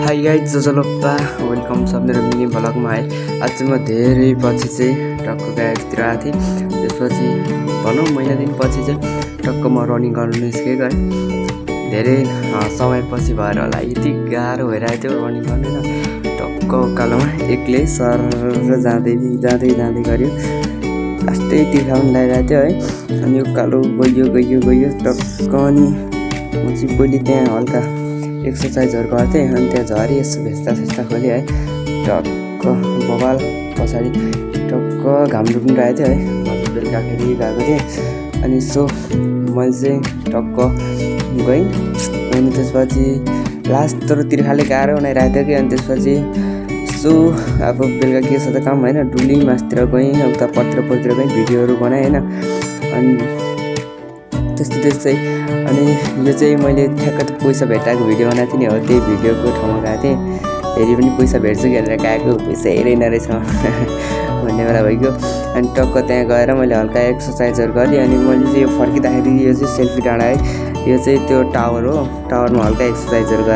Hi guys जजलोप्पा welcome छ मेरो mini भ्लगमा है। आज चाहिँ म धेरै पछि चाहिँ टक्क गाडीतिर आएको थिएँ। त्यसपछि भनौँ महिना दिनपछि चाहिँ टक्क म रनिङ गर्नु निस्केको है। धेरै समयपछि भएर होला यति गाह्रो भइरहेको थियो रनिङ गर्नु होइन। टक्क उकालोमा एक्लै सर जाँदै गऱ्यो। लास्टै तिर्खाउनु लगाइरहेको थियो है। अनि उकालो गयो टक्क अनि म चाहिँ पहिले त्यहाँ हल्का एक्सर्साइजहरू गर्थेँ। अनि त्यहाँ झरी यसो भेस्ता खोलेँ है। टक्क बबाल पछाडि टक्क घाम डुब्नु रहेको थियो है। बेलुकाखेरि गएको थिएँ अनि यसो मैले चाहिँ टक्क गएँ। अनि त्यसपछि लास्ट तर तिर्खाले गाह्रो बनाइरहेको थियो कि। अनि त्यसपछि यसो अब बेलुका के छ त काम होइन, डुली मासतिर गएँ, उता पत्रतिर गएँ, भिडियोहरू बनाएँ होइन। अनि त्यस्तै अनि यो चाहिँ मैले ठ्याक्क पैसा भेटाएको भिडियो बनाएको थिएँ नि हो। त्यही भिडियोको ठाउँमा गएको थिएँ। फेरि पनि पैसा भेट्छु कि भनेर गएको, पैसा हेरेन रहेछ भन्ने बेला भइगयो। अनि टक्क त्यहाँ गएर मैले हल्का एक्सर्साइजहरू गरेँ। अनि मैले चाहिँ यो फर्किँदाखेरि यो चाहिँ सेल्फी डाँडा है, यो चाहिँ त्यो टावर हो। टावरमा हल्का एक्सर्साइजहरू गरेँ।